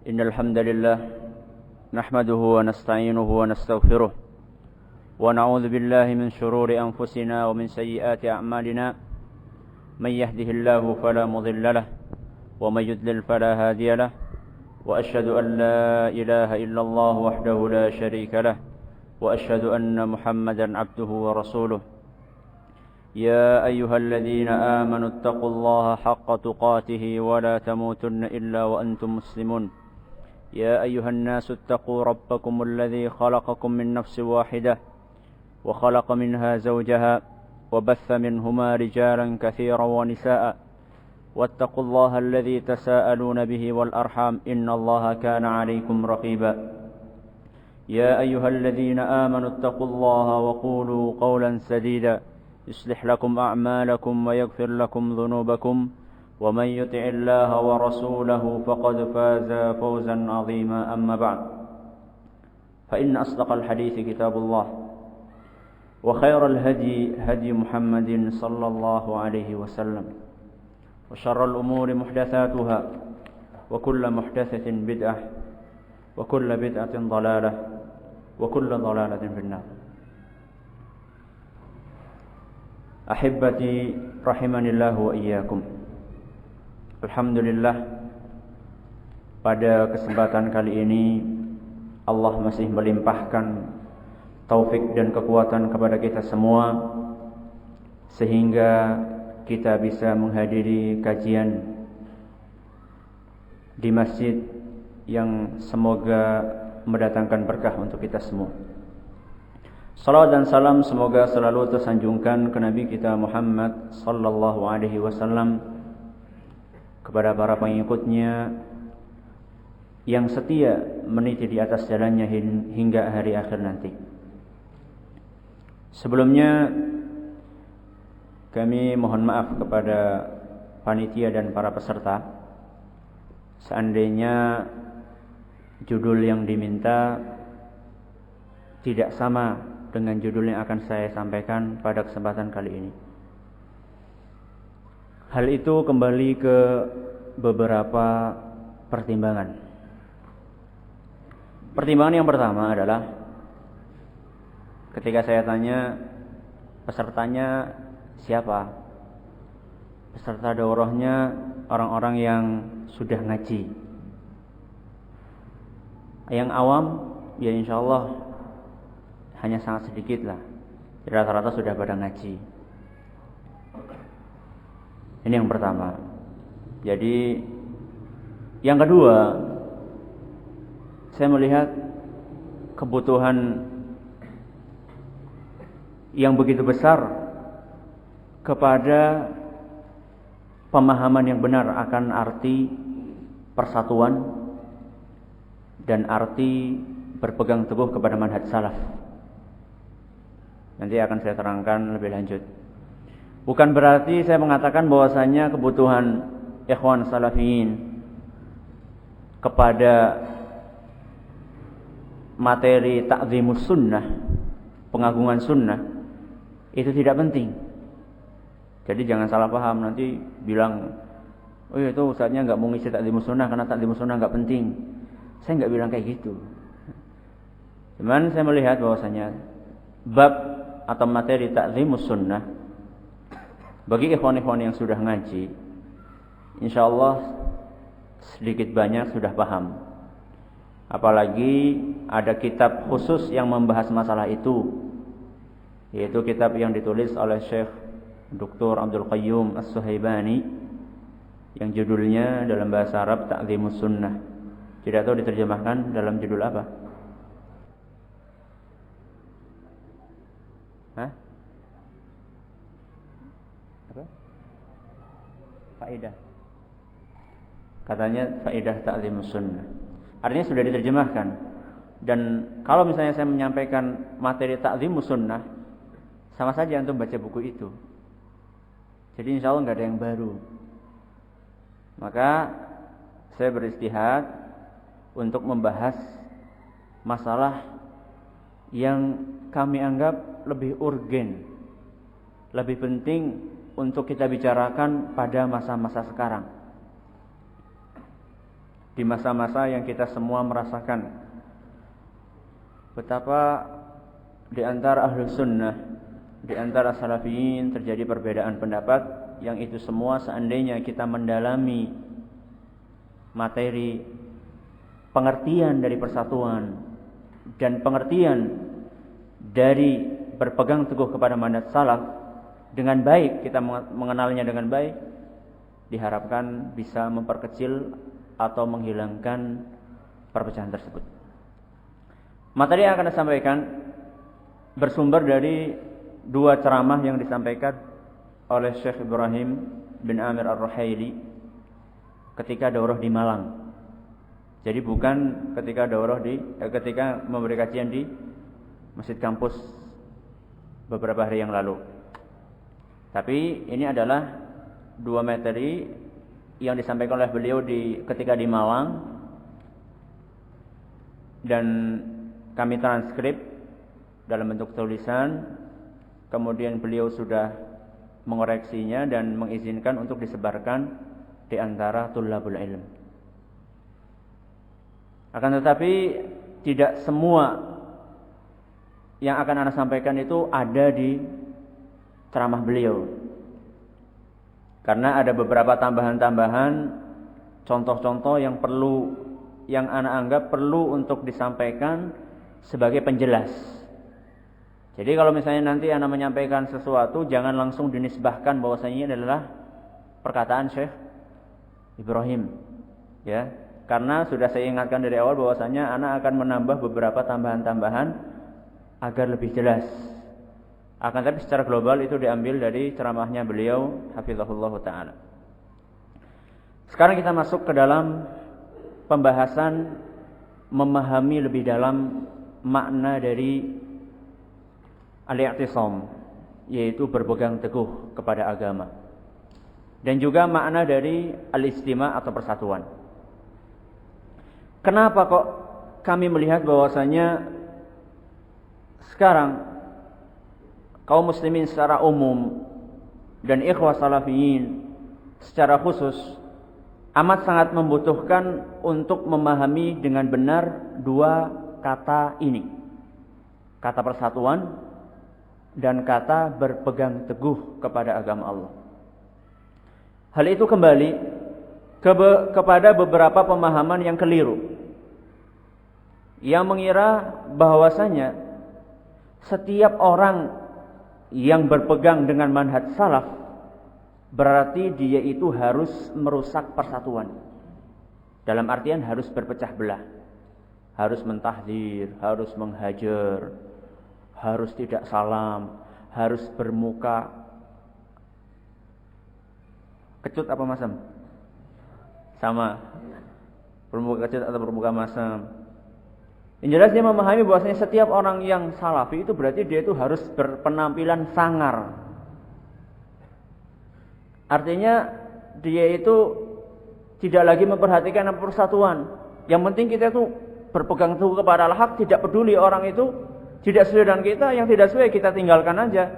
إن الحمد لله نحمده ونستعينه ونستغفره ونعوذ بالله من شرور أنفسنا ومن سيئات أعمالنا من يهده الله فلا مضل له ومن يضلل فلا هادي له وأشهد أن لا إله إلا الله وحده لا شريك له وأشهد أن محمدا عبده ورسوله يا أيها الذين آمنوا اتقوا الله حق تقاته ولا تموتن إلا وأنتم مسلمون يا أيها الناس اتقوا ربكم الذي خلقكم من نفس واحدة وخلق منها زوجها وبث منهما رجالا كثيرا ونساء واتقوا الله الذي تساءلون به والأرحام إن الله كان عليكم رقيبا يا أيها الذين آمنوا اتقوا الله وقولوا قولا سديدا يصلح لكم أعمالكم ويغفر لكم ذنوبكم ومن يطع الله ورسوله فقد فاز فوزا عظيما أما بعد فإن أصدق الحديث كتاب الله وخير الهدي هدي محمد صلى الله عليه وسلم وشر الأمور محدثاتها وكل محدثة بدعة وكل بدعة ضلالة وكل ضلالة في النار. Ahibati rahimanillah wa iyyakum. Alhamdulillah, pada kesempatan kali ini Allah masih melimpahkan taufik dan kekuatan kepada kita semua sehingga kita bisa menghadiri kajian di masjid yang semoga mendatangkan berkah untuk kita semua. Salawat dan salam semoga selalu tersanjungkan ke Nabi kita Muhammad sallallahu alaihi wasallam, kepada para pengikutnya yang setia meniti di atas jalannya hingga hari akhir nanti. Sebelumnya kami mohon maaf kepada panitia dan para peserta seandainya judul yang diminta tidak sama dengan judul yang akan saya sampaikan pada kesempatan kali ini. Hal itu kembali ke beberapa pertimbangan. Pertimbangan yang pertama adalah ketika saya tanya pesertanya siapa, peserta daurahnya orang-orang yang sudah ngaji. Yang awam ya insyaallah hanya sangat sedikit lah, rata-rata sudah pada ngaji. Ini yang pertama. Jadi yang kedua, saya melihat kebutuhan yang begitu besar kepada pemahaman yang benar akan arti persatuan dan arti berpegang teguh kepada manhaj salaf. Nanti akan saya terangkan lebih lanjut. Bukan berarti saya mengatakan bahwasanya kebutuhan ikhwan salafiyin kepada materi ta'zimus sunnah, pengagungan sunnah, itu tidak penting. Jadi jangan salah paham, nanti bilang, oh itu ustadznya gak mau ngisi ta'zimus sunnah karena ta'zimus sunnah gak penting. Saya gak bilang kayak gitu. Cuman saya melihat bahwasanya bab atau materi ta'zimus sunnah bagi ikhwan-ikhwan yang sudah ngaji, insyaallah sedikit banyak sudah paham. Apalagi ada kitab khusus yang membahas masalah itu, yaitu kitab yang ditulis oleh Syekh Dr. Abdul Qayyum As-Suhaibani yang judulnya dalam bahasa Arab Ta'zimus Sunnah. Tidak tahu diterjemahkan dalam judul apa? Apa? Faedah. Katanya faedah ta'zimus sunnah. Artinya sudah diterjemahkan. Dan kalau misalnya saya menyampaikan materi ta'zimus sunnah, sama saja untuk baca buku itu. Jadi insya Allah nggak ada yang baru. Maka saya beristihad untuk membahas masalah yang kami anggap lebih urgen, lebih penting untuk kita bicarakan pada masa-masa sekarang. di masa-masa yang kita semua merasakan betapa di antara ahlus sunnah, di antara salafiyin terjadi perbedaan pendapat, yang itu semua seandainya kita mendalami materi pengertian dari persatuan dan pengertian dari berpegang teguh kepada manhaj salaf dengan baik, kita mengenalnya dengan baik, diharapkan bisa memperkecil atau menghilangkan perpecahan tersebut. Materi yang akan disampaikan bersumber dari dua ceramah yang disampaikan oleh Syekh Ibrahim bin Amir Ar-Ruhaili ketika daurah di Malang. Jadi bukan ketika ketika memberi kajian di Masjid Kampus beberapa hari yang lalu. Tapi ini adalah dua materi yang disampaikan oleh beliau ketika di Malang, dan kami transkrip dalam bentuk tulisan. Kemudian beliau sudah mengoreksinya dan mengizinkan untuk disebarkan di antara tullabul ilm. Akan tetapi tidak semua yang akan Anda sampaikan itu ada di ceramah beliau, karena ada beberapa tambahan-tambahan, contoh-contoh yang Anda anggap perlu untuk disampaikan sebagai penjelas. Jadi kalau misalnya nanti Anda menyampaikan sesuatu, jangan langsung dinisbahkan bahwasanya ini adalah perkataan Syekh Ibrahim, ya. Karena sudah saya ingatkan dari awal bahwasanya Anda akan menambah beberapa tambahan-tambahan agar lebih jelas. Akan tetapi secara global itu diambil dari ceramahnya beliau, hafizahullah ta'ala. Sekarang kita masuk ke dalam pembahasan memahami lebih dalam makna dari al-i'tisam, yaitu berpegang teguh kepada agama, dan juga makna dari al-istima' atau persatuan. Kenapa kok kami melihat bahwasanya sekarang kaum muslimin secara umum dan ikhwah salafiyin secara khusus amat sangat membutuhkan untuk memahami dengan benar dua kata ini, kata persatuan dan kata berpegang teguh kepada agama Allah. Hal itu kembali kepada beberapa pemahaman yang keliru, yang mengira bahwasanya setiap orang yang berpegang dengan manhaj salaf berarti dia itu harus merusak persatuan, dalam artian harus berpecah belah, harus mentahdir, harus menghajar, harus tidak salam, harus bermuka kecut apa masam? Sama, bermuka kecut atau bermuka masam. Yang jelas dia memahami bahwasanya setiap orang yang salafi itu berarti dia itu harus berpenampilan sangar. Artinya dia itu tidak lagi memperhatikan persatuan. Yang penting kita itu berpegang teguh kepada al-haq, tidak peduli orang itu tidak sesuai dengan kita, yang tidak sesuai kita tinggalkan aja.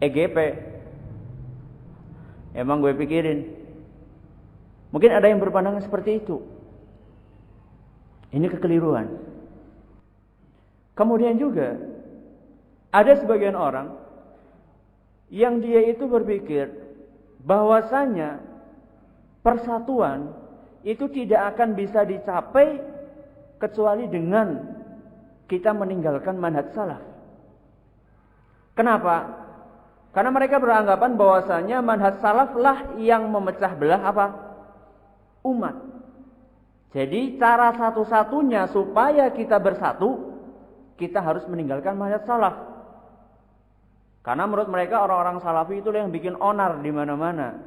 EGP. Emang gue pikirin. Mungkin ada yang berpandangan seperti itu. Ini kekeliruan. Kemudian juga ada sebagian orang yang dia itu berpikir bahwasanya persatuan itu tidak akan bisa dicapai kecuali dengan kita meninggalkan manhaj salaf. Kenapa? Karena mereka beranggapan bahwasanya manhaj salaf lah yang memecah belah apa? Umat. Jadi cara satu-satunya supaya kita bersatu, kita harus meninggalkan manhaj salaf. Karena menurut mereka orang-orang salafi itu yang bikin onar di mana-mana.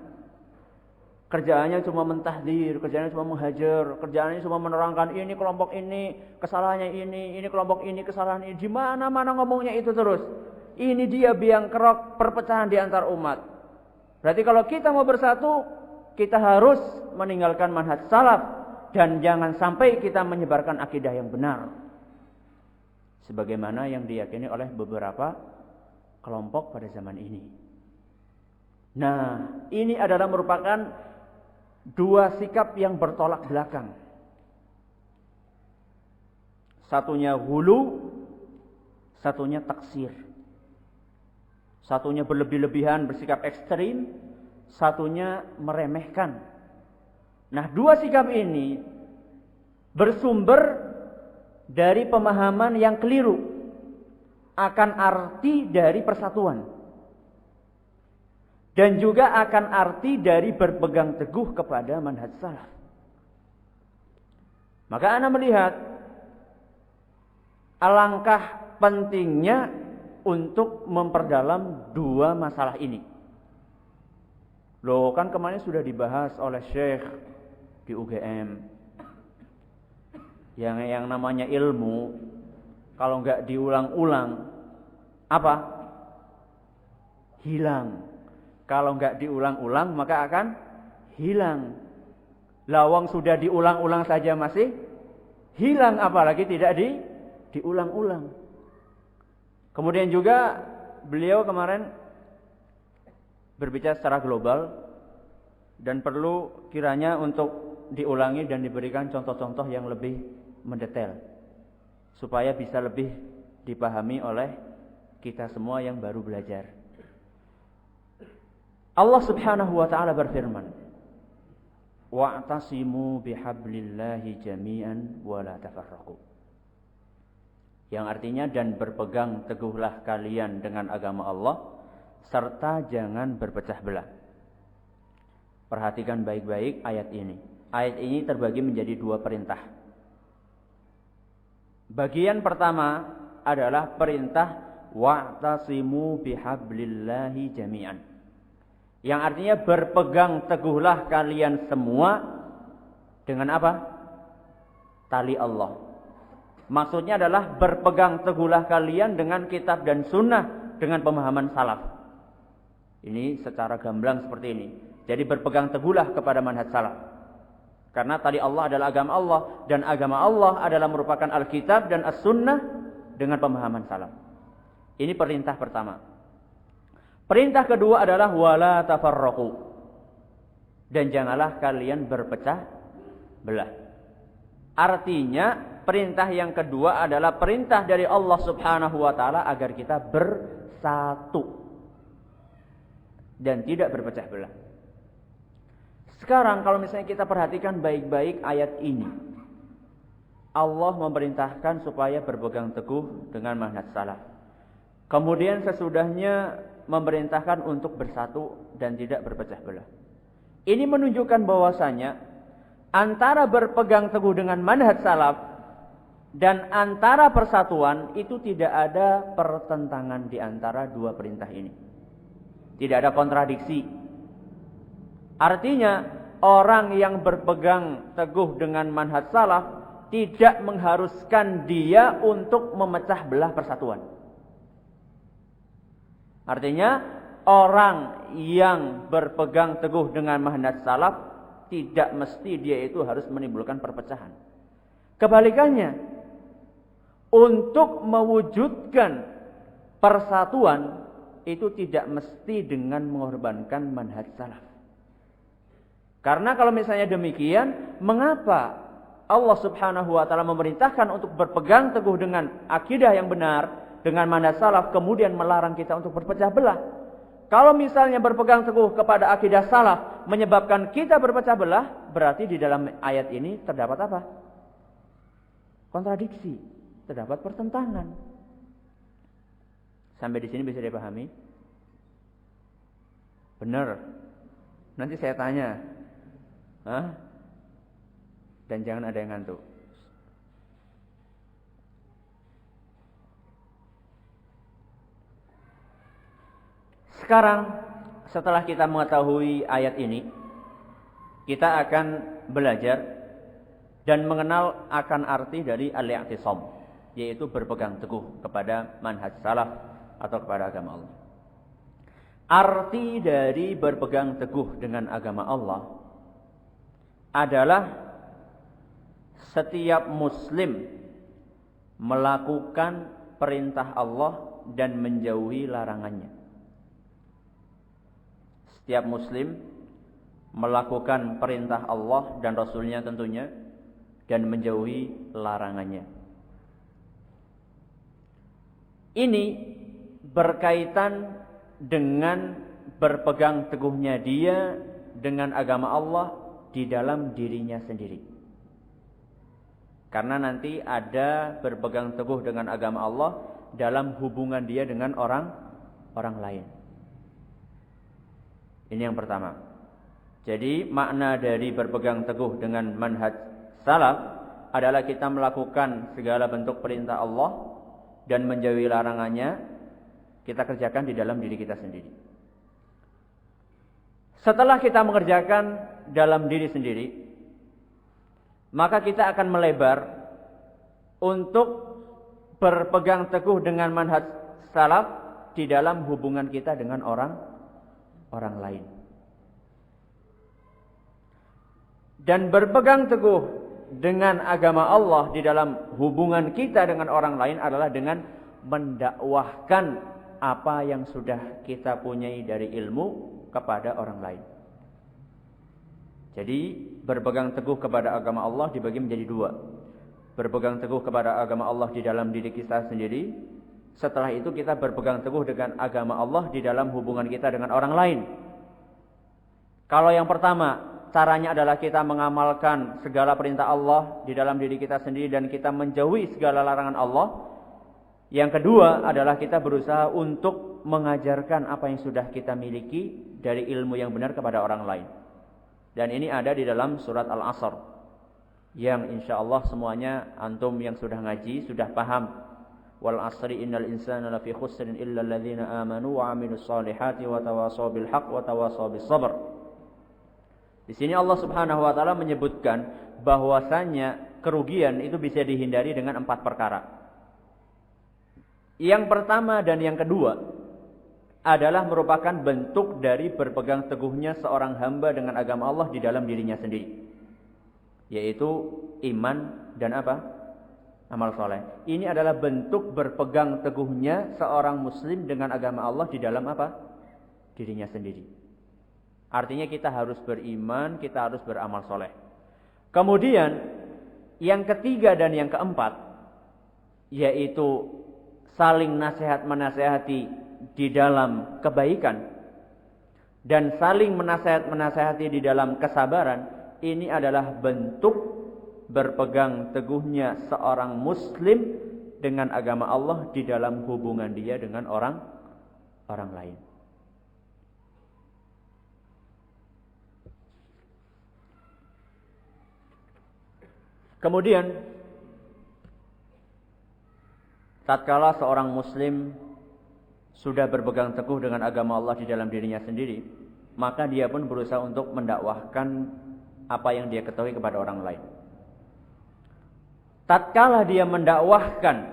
Kerjaannya cuma mentahdir, kerjaannya cuma menghajar, kerjaannya cuma menerangkan ini kelompok ini, kesalahannya ini kelompok ini, kesalahan ini. Di mana-mana ngomongnya itu terus. Ini dia biang kerok perpecahan di antar umat. Berarti kalau kita mau bersatu, kita harus meninggalkan manhaj salaf dan jangan sampai kita menyebarkan akidah yang benar, sebagaimana yang diyakini oleh beberapa kelompok pada zaman ini. Nah, ini adalah merupakan dua sikap yang bertolak belakang. Satunya hulu, satunya taksir. Satunya berlebih-lebihan, bersikap ekstrim, satunya meremehkan. Nah, dua sikap ini bersumber dari pemahaman yang keliru akan arti dari persatuan. Dan juga akan arti dari berpegang teguh kepada manhaj salaf. Maka ana melihat alangkah pentingnya untuk memperdalam dua masalah ini. Loh, kan kemarin sudah dibahas oleh Syekh di UGM. Yang namanya ilmu, kalau enggak diulang-ulang, apa? Hilang. Kalau enggak diulang-ulang, maka akan hilang. Lawang sudah diulang-ulang saja masih hilang, apalagi tidak diulang-ulang. Kemudian juga beliau kemarin berbicara secara global dan perlu kiranya untuk diulangi dan diberikan contoh-contoh yang lebih mendetail supaya bisa lebih dipahami oleh kita semua yang baru belajar. Allah Subhanahu wa taala berfirman, "Wa'tasimu bihablillahi jami'an wa la tafarraqu." Yang artinya, dan berpegang teguhlah kalian dengan agama Allah serta jangan berpecah belah. Perhatikan baik-baik ayat ini. Ayat ini terbagi menjadi dua perintah. Bagian pertama adalah perintah wa'tasimu bihablillahi jami'an. Yang artinya berpegang teguhlah kalian semua dengan apa? Tali Allah. Maksudnya adalah berpegang teguhlah kalian dengan kitab dan sunnah, dengan pemahaman salaf. Ini secara gamblang seperti ini. Jadi berpegang teguhlah kepada manhaj salaf. Karena tali Allah adalah agama Allah, dan agama Allah adalah merupakan Alkitab dan As-Sunnah dengan pemahaman salaf. Ini perintah pertama. Perintah kedua adalah wala tafarraqu. Dan janganlah kalian berpecah belah. Artinya, perintah yang kedua adalah perintah dari Allah Subhanahu wa taala agar kita bersatu dan tidak berpecah belah. Sekarang kalau misalnya kita perhatikan baik-baik ayat ini, Allah memerintahkan supaya berpegang teguh dengan manhaj salaf. Kemudian sesudahnya memerintahkan untuk bersatu dan tidak berpecah belah. Ini menunjukkan bahwasanya antara berpegang teguh dengan manhaj salaf dan antara persatuan itu tidak ada pertentangan di antara dua perintah ini. Tidak ada kontradiksi. Artinya, orang yang berpegang teguh dengan manhaj salaf tidak mengharuskan dia untuk memecah belah persatuan. Artinya, orang yang berpegang teguh dengan manhaj salaf tidak mesti dia itu harus menimbulkan perpecahan. Kebalikannya, untuk mewujudkan persatuan itu tidak mesti dengan mengorbankan manhaj salaf. Karena kalau misalnya demikian, mengapa Allah Subhanahu wa taala memerintahkan untuk berpegang teguh dengan akidah yang benar, dengan manhaj salaf, kemudian melarang kita untuk berpecah belah? Kalau misalnya berpegang teguh kepada akidah salaf menyebabkan kita berpecah belah, berarti di dalam ayat ini terdapat apa? Kontradiksi, terdapat pertentangan. Sampai di sini bisa dipahami? Benar. Nanti saya tanya. Hah? Dan jangan ada yang ngantuk. Sekarang setelah kita mengetahui ayat ini, kita akan belajar dan mengenal akan arti dari al-i'tisam, yaitu berpegang teguh kepada manhaj salaf atau kepada agama Allah. Arti dari berpegang teguh dengan agama Allah adalah setiap muslim melakukan perintah Allah dan menjauhi larangannya. Setiap muslim melakukan perintah Allah dan Rasulnya tentunya, dan menjauhi larangannya. Ini berkaitan dengan berpegang teguhnya dia dengan agama Allah di dalam dirinya sendiri. Karena nanti ada berpegang teguh dengan agama Allah dalam hubungan dia dengan orang lain. Ini yang pertama. Jadi makna dari berpegang teguh dengan manhaj salaf adalah kita melakukan segala bentuk perintah Allah dan menjauhi larangannya, kita kerjakan di dalam diri kita sendiri. Setelah kita mengerjakan dalam diri sendiri, maka kita akan melebar untuk berpegang teguh dengan manhaj salaf di dalam hubungan kita dengan orang lain. Dan berpegang teguh dengan agama Allah di dalam hubungan kita dengan orang lain adalah dengan mendakwahkan apa yang sudah kita punyai dari ilmu kepada orang lain. Jadi berpegang teguh kepada agama Allah dibagi menjadi dua. Berpegang teguh kepada agama Allah di dalam diri kita sendiri. Setelah itu kita berpegang teguh dengan agama Allah di dalam hubungan kita dengan orang lain. Kalau yang pertama, caranya adalah kita mengamalkan segala perintah Allah di dalam diri kita sendiri dan kita menjauhi segala larangan Allah. Yang kedua adalah kita berusaha untuk mengajarkan apa yang sudah kita miliki dari ilmu yang benar kepada orang lain. Dan ini ada di dalam surat Al-Asr, yang insya Allah semuanya antum yang sudah ngaji sudah paham. Wal asri innal insana lafi khusrin illa alladhina amanu wa amilus solihati wa tawasaw bil haqq wa tawasaw bis sabr. Di sini Allah Subhanahu wa taala menyebutkan bahwasanya kerugian itu bisa dihindari dengan 4 perkara. Yang pertama dan yang kedua adalah merupakan bentuk dari berpegang teguhnya seorang hamba dengan agama Allah di dalam dirinya sendiri, yaitu iman dan apa? Amal soleh. Ini adalah bentuk berpegang teguhnya seorang muslim dengan agama Allah di dalam apa? Dirinya sendiri. Artinya kita harus beriman, kita harus beramal soleh. Kemudian yang ketiga dan yang keempat, yaitu saling nasihat menasehati di dalam kebaikan dan saling menasehati di dalam kesabaran. Ini adalah bentuk berpegang teguhnya seorang muslim dengan agama Allah di dalam hubungan dia dengan orang lain. Kemudian tatkala seorang muslim sudah berpegang teguh dengan agama Allah di dalam dirinya sendiri, maka dia pun berusaha untuk mendakwahkan apa yang dia ketahui kepada orang lain. Tatkala dia mendakwahkan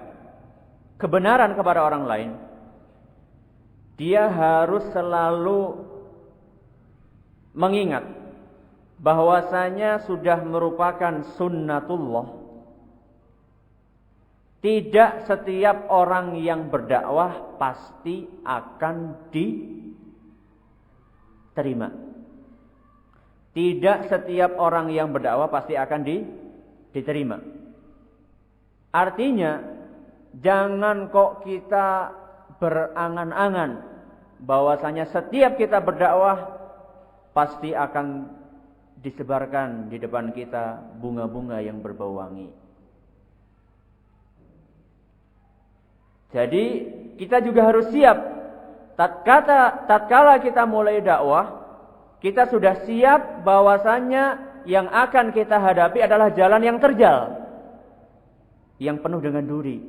kebenaran kepada orang lain, dia harus selalu mengingat bahwasanya sudah merupakan sunnatullah. Tidak setiap orang yang berdakwah pasti akan diterima. Tidak setiap orang yang berdakwah pasti akan diterima. Artinya, jangan kok kita berangan-angan bahwasanya setiap kita berdakwah pasti akan disebarkan di depan kita bunga-bunga yang berbau wangi. Jadi kita juga harus siap. Tatkala kita mulai dakwah, kita sudah siap bahwasanya yang akan kita hadapi adalah jalan yang terjal, yang penuh dengan duri,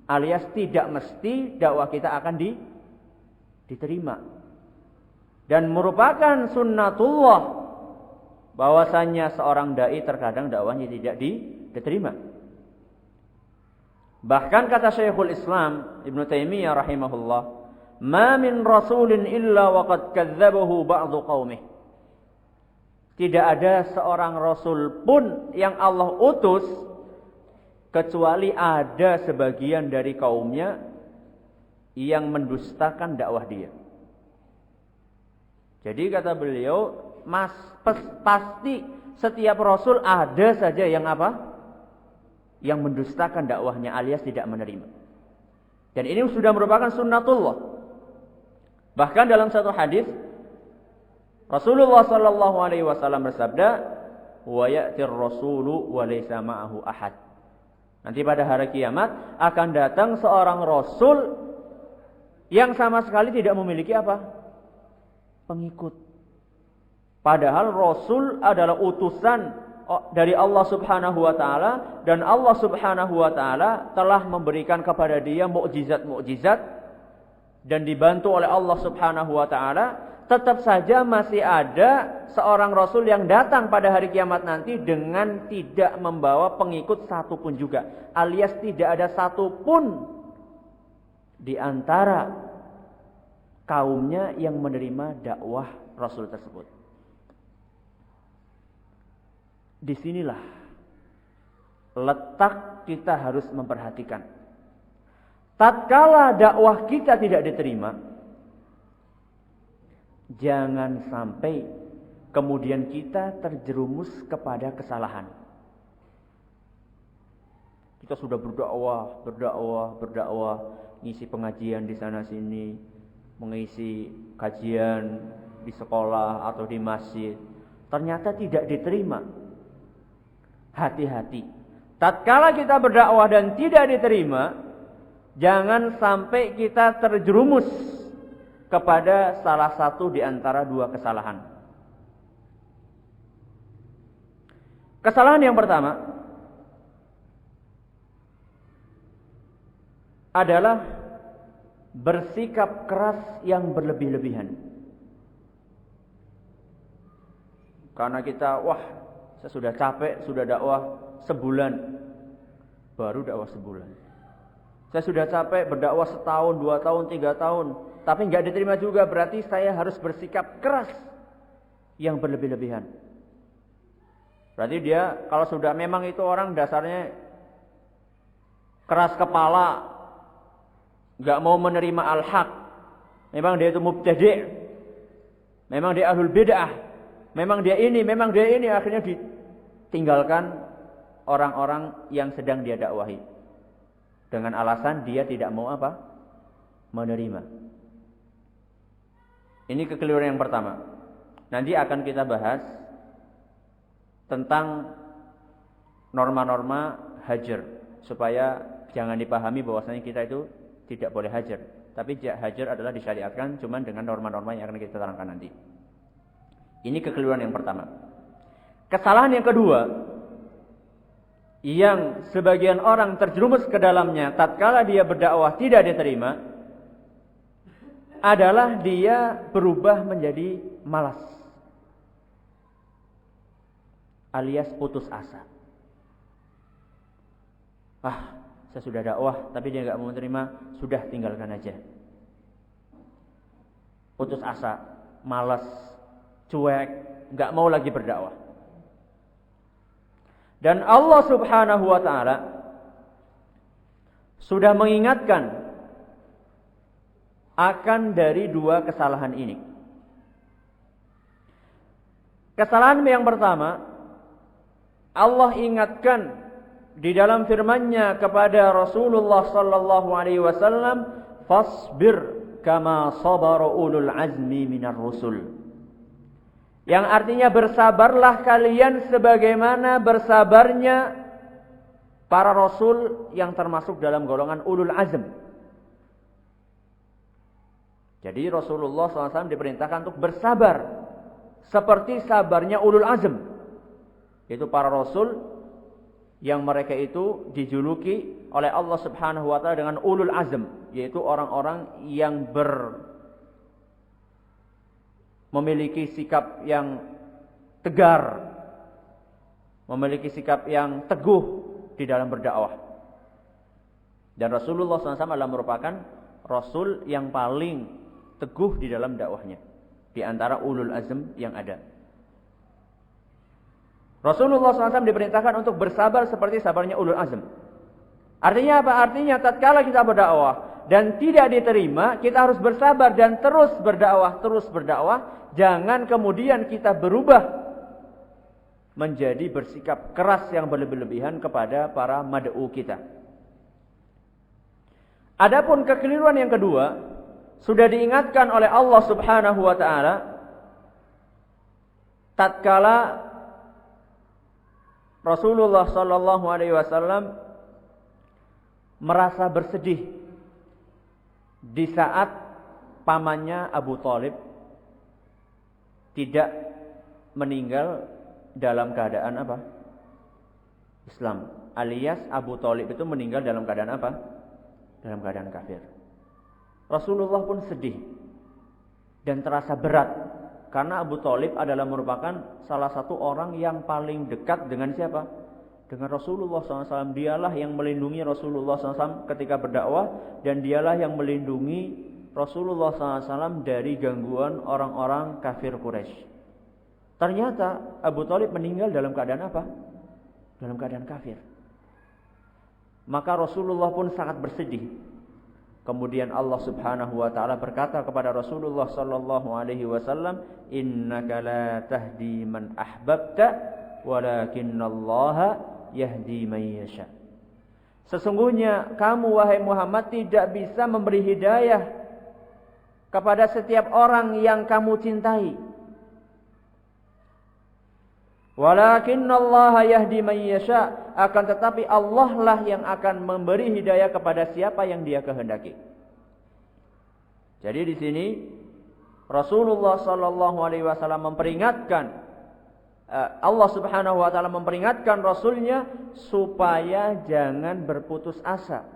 alias tidak mesti dakwah kita akan diterima. Dan merupakan sunnatullah bahwasanya seorang dai terkadang dakwahnya tidak diterima. Bahkan kata Syekhul Islam Ibn Taimiyah rahimahullah, "Ma min rasulin illa waqad kadzdzabahu ba'dhu qaumih." Tidak ada seorang rasul pun yang Allah utus kecuali ada sebagian dari kaumnya yang mendustakan dakwah dia. Jadi kata beliau, pasti setiap rasul ada saja yang apa? Yang mendustakan dakwahnya alias tidak menerima. Dan ini sudah merupakan sunnatullah. Bahkan dalam satu hadis Rasulullah sallallahu alaihi wasallam bersabda, "Wa ya'tir rasulu wa laysa ma'ahu ahad." Nanti pada hari kiamat akan datang seorang rasul yang sama sekali tidak memiliki apa? Pengikut. Padahal rasul adalah utusan dari Allah Subhanahu wa taala dan Allah Subhanahu wa taala telah memberikan kepada dia mukjizat-mukjizat dan dibantu oleh Allah Subhanahu wa taala. Tetap saja masih ada seorang rasul yang datang pada hari kiamat nanti dengan tidak membawa pengikut satupun juga. Alias tidak ada satupun di antara kaumnya yang menerima dakwah rasul tersebut. Disinilah letak kita harus memperhatikan. Tatkala dakwah kita tidak diterima, jangan sampai kemudian kita terjerumus kepada kesalahan. Kita sudah berdakwah, ngisi pengajian di sana sini, mengisi kajian di sekolah atau di masjid, ternyata tidak diterima. Hati-hati. Tatkala kita berdakwah dan tidak diterima, jangan sampai kita terjerumus kepada salah satu di antara dua kesalahan. Kesalahan yang pertama adalah bersikap keras yang berlebih-lebihan. Karena kita, saya sudah capek, sudah dakwah sebulan, baru dakwah sebulan. Saya sudah capek berdakwah setahun, 2 tahun, 3 tahun, tapi nggak diterima juga, berarti saya harus bersikap keras yang berlebih-lebihan. Berarti dia kalau sudah memang itu orang dasarnya keras kepala, nggak mau menerima al-haq, memang dia itu mubtadi', memang dia ahlul bid'ah, memang dia ini, akhirnya ditinggalkan orang-orang yang sedang dia dakwahi dengan alasan dia tidak mau apa? Menerima. Ini kekeliruan yang pertama. Nanti akan kita bahas tentang norma-norma hajar, supaya jangan dipahami bahwasanya kita itu tidak boleh hajar. Tapi hajar adalah disyariatkan cuman dengan norma-norma yang akan kita terangkan nanti. Ini kekeliruan yang pertama. Kesalahan yang kedua yang sebagian orang terjerumus ke dalamnya tatkala dia berdakwah tidak diterima adalah dia berubah menjadi malas, alias putus asa. Saya sudah dakwah tapi dia nggak mau menerima, sudah tinggalkan aja. Putus asa, malas, cuek, nggak mau lagi berdakwah. Dan Allah Subhanahu wa taala sudah mengingatkan akan dari dua kesalahan ini. Kesalahan yang pertama, Allah ingatkan di dalam firman-Nya kepada Rasulullah sallallahu alaihi wasallam, "Fasbir kama sabara ulul azmi minar rusul." Yang artinya bersabarlah kalian sebagaimana bersabarnya para rasul yang termasuk dalam golongan ulul azm. Jadi Rasulullah SAW diperintahkan untuk bersabar seperti sabarnya ulul azm, yaitu para rasul yang mereka itu dijuluki oleh Allah Subhanahu wa taala dengan ulul azm, yaitu orang-orang yang memiliki sikap yang tegar, memiliki sikap yang teguh di dalam berdakwah. Dan Rasulullah SAW adalah merupakan Rasul yang paling teguh di dalam dakwahnya di antara ulul azm yang ada. Rasulullah SAW diperintahkan untuk bersabar seperti sabarnya ulul azm. Artinya apa? Artinya tatkala kita berdakwah dan tidak diterima, kita harus bersabar dan terus berdakwah. Jangan kemudian kita berubah menjadi bersikap keras yang berlebihan kepada para mad'u kita. Adapun kekeliruan yang kedua, sudah diingatkan oleh Allah Subhanahu wa taala tatkala Rasulullah sallallahu alaihi wasallam merasa bersedih di saat pamannya Abu Thalib tidak meninggal dalam keadaan apa? Islam. Alias Abu Thalib itu meninggal dalam keadaan apa? Dalam keadaan kafir. Rasulullah pun sedih dan terasa berat karena Abu Thalib adalah merupakan salah satu orang yang paling dekat dengan siapa? Dengan Rasulullah SAW. Dialah yang melindungi Rasulullah SAW ketika berdakwah, dan dialah yang melindungi Rasulullah SAW dari gangguan orang-orang kafir Quraisy. Ternyata Abu Thalib meninggal dalam keadaan apa? Dalam keadaan kafir. Maka Rasulullah pun sangat bersedih. Kemudian Allah Subhanahu wa taala berkata kepada Rasulullah sallallahu alaihi wasallam, "Innaka la tahdi man ahbabta, walakinallaha yahdi man yasha." Sesungguhnya kamu wahai Muhammad tidak bisa memberi hidayah kepada setiap orang yang kamu cintai. Walakinallaha yahdi man yasha, akan tetapi Allah lah yang akan memberi hidayah kepada siapa yang Dia kehendaki. Jadi di sini Rasulullah sallallahu alaihi wasallam memperingatkan, Allah Subhanahu wa taala memperingatkan Rasulnya supaya jangan berputus asa.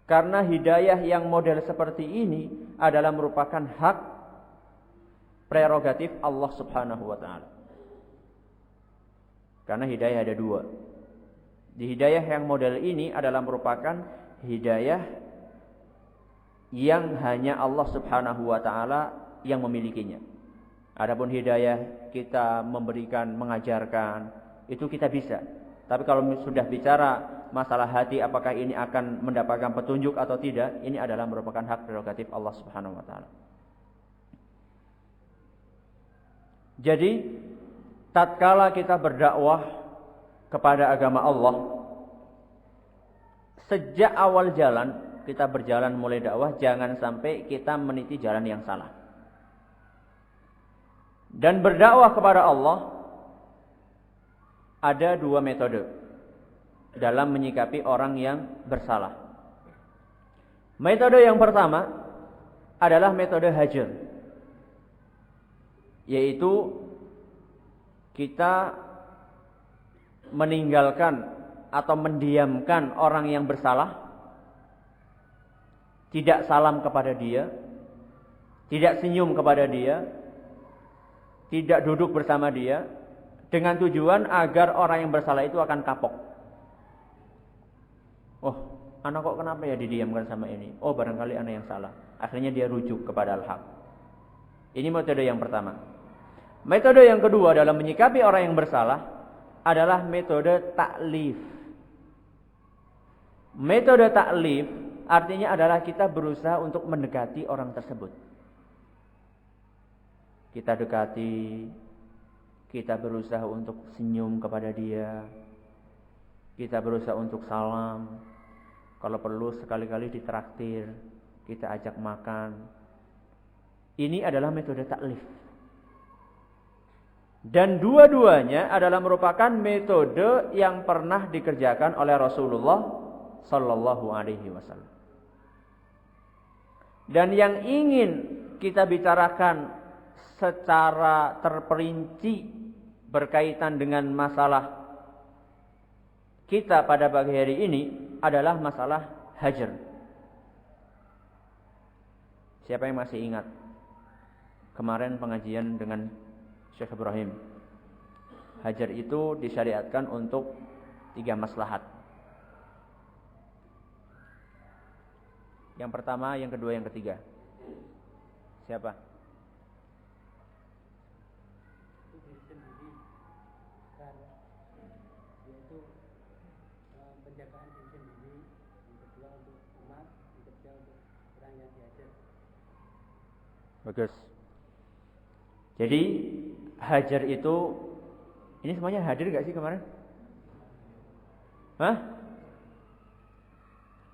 Karena hidayah yang model seperti ini adalah merupakan hak prerogatif Allah Subhanahu wa taala. Karena hidayah ada dua. Di hidayah yang model ini adalah merupakan hidayah yang hanya Allah Subhanahu wa taala yang memilikinya. Adapun hidayah kita memberikan, mengajarkan, itu kita bisa. Tapi kalau sudah bicara masalah hati, apakah ini akan mendapatkan petunjuk atau tidak, ini adalah merupakan hak prerogatif Allah Subhanahu wa taala. Jadi tatkala kita berdakwah kepada agama Allah, sejak awal jalan kita berjalan mulai dakwah, jangan sampai kita meniti jalan yang salah. Dan berdakwah kepada Allah ada dua metode dalam menyikapi orang yang bersalah. Metode yang pertama adalah metode hajar, yaitu kita meninggalkan atau mendiamkan orang yang bersalah, tidak salam kepada dia, tidak senyum kepada dia, tidak duduk bersama dia, dengan tujuan agar orang yang bersalah itu akan kapok. Oh, anak kok kenapa ya didiamkan sama ini? Oh, barangkali anak yang salah. Akhirnya dia rujuk kepada al-haq. Ini metode yang pertama. Metode yang kedua dalam menyikapi orang yang bersalah adalah metode taklif. Metode taklif artinya adalah kita berusaha untuk mendekati orang tersebut. Kita dekati, kita berusaha untuk senyum kepada dia, kita berusaha untuk salam. Kalau perlu sekali-kali ditraktir, kita ajak makan. Ini adalah metode taklif. Dan dua-duanya adalah merupakan metode yang pernah dikerjakan oleh Rasulullah sallallahu alaihi wasallam. Dan yang ingin kita bicarakan secara terperinci berkaitan dengan masalah kita pada pagi hari ini adalah masalah hajar. Siapa yang masih ingat kemarin pengajian dengan Syekh Ibrahim? Hajar itu disyariatkan untuk 3 maslahat. Yang pertama, yang kedua, yang ketiga. Siapa? Yaitu penjagaan diri sendiri, yang kedua untuk umat, yang ketiga untuk orang yang dihajar. Bagus. Jadi hajar itu, ini semuanya hadir gak sih kemarin? Hah?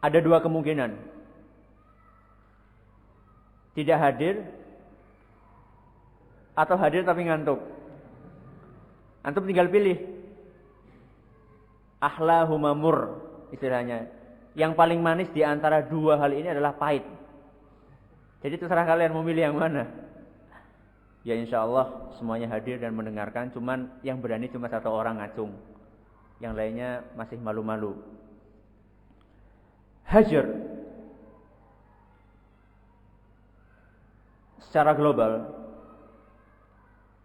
Ada 2 kemungkinan. tidak hadir, atau hadir tapi ngantuk? Antum tinggal pilih. Ahlahuma mur, istilahnya. Yang paling manis di antara dua hal ini adalah pahit. Jadi terserah kalian mau milih yang mana. Ya insya Allah semuanya hadir dan mendengarkan. Cuman yang berani cuma satu orang ngacung. Yang lainnya masih malu-malu. Hajar secara global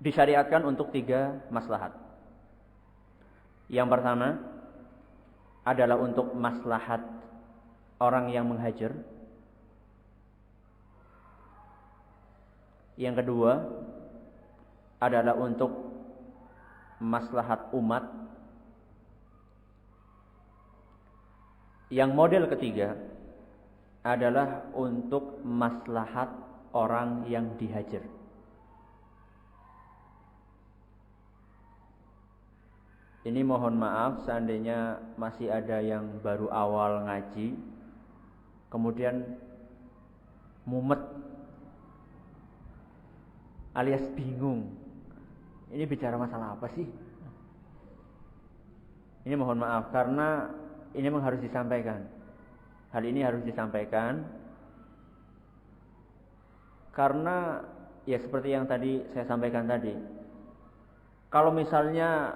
disyariatkan untuk 3 maslahat. Yang pertama adalah untuk maslahat orang yang menghajar. Yang kedua adalah untuk maslahat umat. Yang model ketiga adalah untuk maslahat orang yang dihajar. Ini mohon maaf seandainya masih ada yang baru awal ngaji, kemudian mumet alias bingung. Ini bicara masalah apa sih? Ini mohon maaf karena ini memang harus disampaikan. Hal ini harus disampaikan karena ya seperti yang tadi saya sampaikan tadi. Kalau misalnya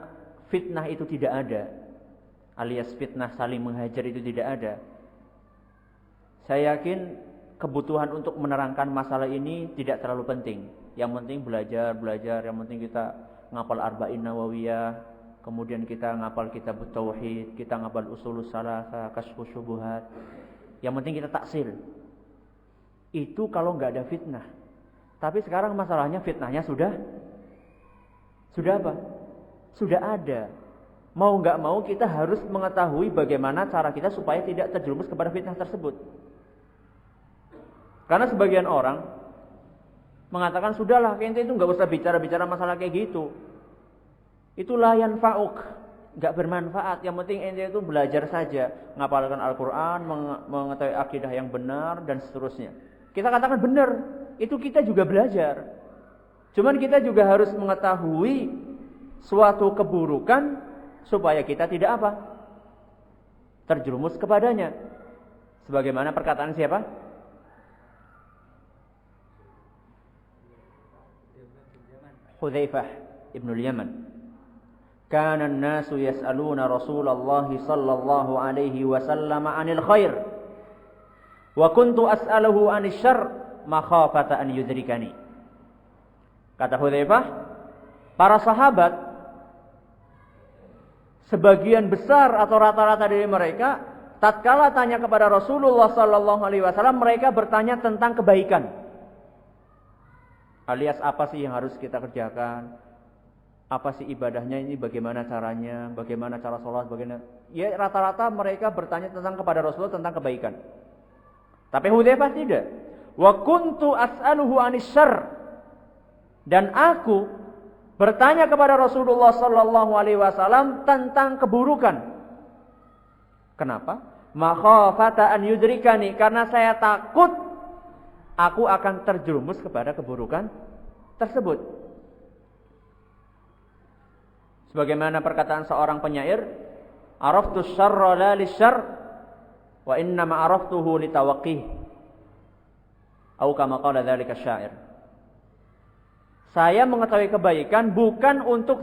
fitnah itu tidak ada, alias fitnah saling menghajar itu tidak ada, saya yakin kebutuhan untuk menerangkan masalah ini tidak terlalu penting. Yang penting belajar, yang penting kita ngapal Arba'in Nawawiyah, kemudian kita ngapal kitab Tauhid, kita ngapal Ushulus Salasah, Kasyfus Syubuhat. Yang penting kita taksil. Itu kalau nggak ada fitnah. Tapi sekarang masalahnya fitnahnya sudah apa? Sudah ada. Mau nggak mau kita harus mengetahui bagaimana cara kita supaya tidak terjerumus kepada fitnah tersebut. Karena sebagian orang mengatakan sudahlah, ente itu nggak usah bicara masalah kayak gitu. Itulah yang yanfa'uk, nggak bermanfaat. Yang penting ente itu belajar saja, ngapalkan Al-Quran, mengetahui akidah yang benar dan seterusnya. Kita katakan benar, itu kita juga belajar. Cuman kita juga harus mengetahui suatu keburukan supaya kita tidak apa? Terjerumus kepadanya. Sebagaimana perkataan siapa? Hudzaifah ibnul Yaman. Kana an-nasu yas'aluna Rasulullah sallallahu alaihi wasallam 'anil khair wa kuntu as'aluhu 'anil syarr makhafata an yudrikani. Kata Hudzaifah, para sahabat sebagian besar atau rata-rata dari mereka tatkala tanya kepada Rasulullah sallallahu alaihi wasallam, mereka bertanya tentang kebaikan. Alias apa sih yang harus kita kerjakan? Apa sih ibadahnya ini, bagaimana caranya, bagaimana cara sholat, bagaimana. Ya rata-rata mereka bertanya tentang kepada Rasulullah tentang kebaikan. Tapi Hudzaifah tidak. Wa kuntu as'aluhu 'anis syarr. Dan aku bertanya kepada Rasulullah sallallahu alaihi wasallam tentang keburukan. Kenapa? Makhafata an yudrikani, karena saya takut aku akan terjerumus kepada keburukan tersebut. Sebagaimana perkataan seorang penyair, araftu syarra la lisyarr wa inna ma araftuhu litawaqqih. Atau kama qala dzalika syair. Saya mengetahui kebaikan bukan untuk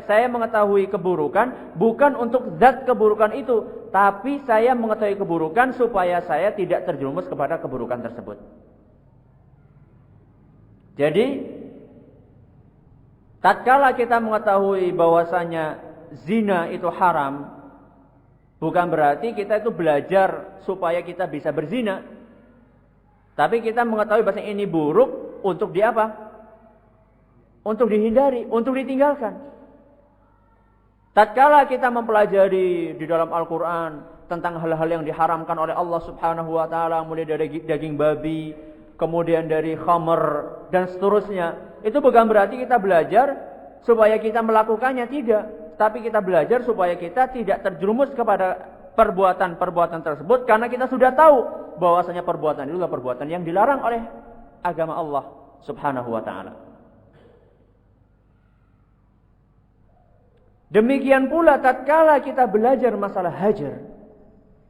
saya mengetahui keburukan bukan untuk zat keburukan itu, tapi saya mengetahui keburukan supaya saya tidak terjerumus kepada keburukan tersebut. Jadi tatkala kita mengetahui bahwasanya zina itu haram, bukan berarti kita itu belajar supaya kita bisa berzina. Tapi kita mengetahui bahwa ini buruk untuk di apa? Untuk dihindari, untuk ditinggalkan. Tatkala kita mempelajari di dalam Al-Quran tentang hal-hal yang diharamkan oleh Allah Subhanahu wa taala, mulai dari daging babi, kemudian dari khamr dan seterusnya, itu bukan berarti kita belajar supaya kita melakukannya, tidak. Tapi kita belajar supaya kita tidak terjerumus kepada perbuatan-perbuatan tersebut, karena kita sudah tahu bahwasanya perbuatan itu adalah perbuatan yang dilarang oleh agama Allah Subhanahu wa taala. Demikian pula tatkala kita belajar masalah hajar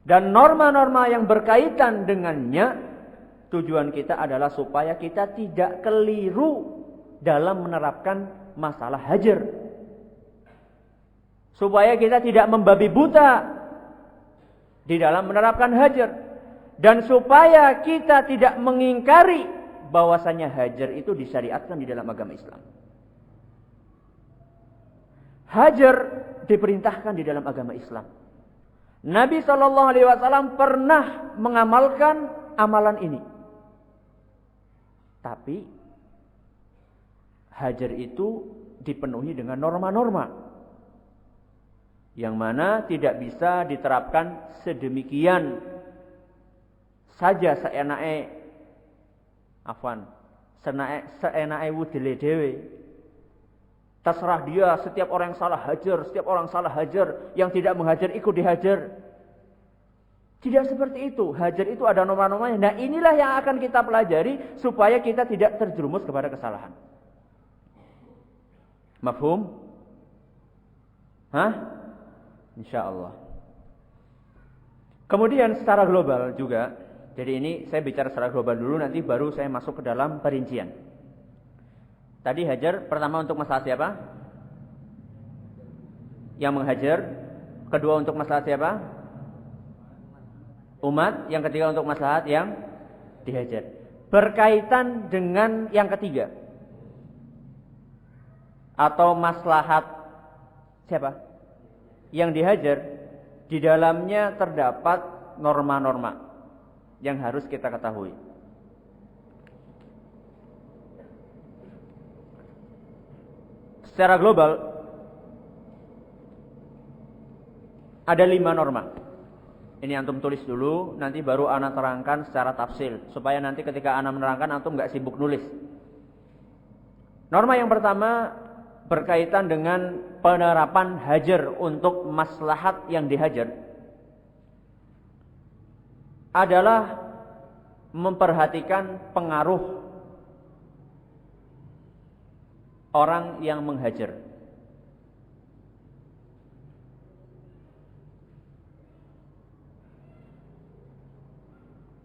dan norma-norma yang berkaitan dengannya, tujuan kita adalah supaya kita tidak keliru dalam menerapkan masalah hajar. Supaya kita tidak membabi buta di dalam menerapkan hajar. Dan supaya kita tidak mengingkari bahwasanya hajar itu disyariatkan di dalam agama Islam. Hajar diperintahkan di dalam agama Islam. Nabi SAW pernah mengamalkan amalan ini. Tapi hajar itu dipenuhi dengan norma-norma yang mana tidak bisa diterapkan sedemikian saja seenake wudele dhewe. Terserah dia, setiap orang salah hajar, yang tidak menghajar ikut dihajar. Tidak seperti itu. Hajar itu ada norma-normanya. Nah, inilah yang akan kita pelajari supaya kita tidak terjerumus kepada kesalahan. Mafhum? Insyaallah. Kemudian secara global juga. Jadi ini saya bicara secara global dulu, nanti baru saya masuk ke dalam perincian. Tadi hajar pertama untuk masalah siapa? Yang menghajar. Kedua untuk masalah siapa? Umat. Yang ketiga untuk maslahat yang dihajar. Berkaitan dengan yang ketiga. Atau maslahat siapa? Yang dihajar. Di dalamnya terdapat norma-norma yang harus kita ketahui. Secara global ada 5 norma. Ini antum tulis dulu, nanti baru ana terangkan secara tafsil supaya nanti ketika ana menerangkan antum enggak sibuk nulis. Norma yang pertama berkaitan dengan penerapan hajar untuk maslahat yang dihajar adalah memperhatikan pengaruh orang yang menghajar.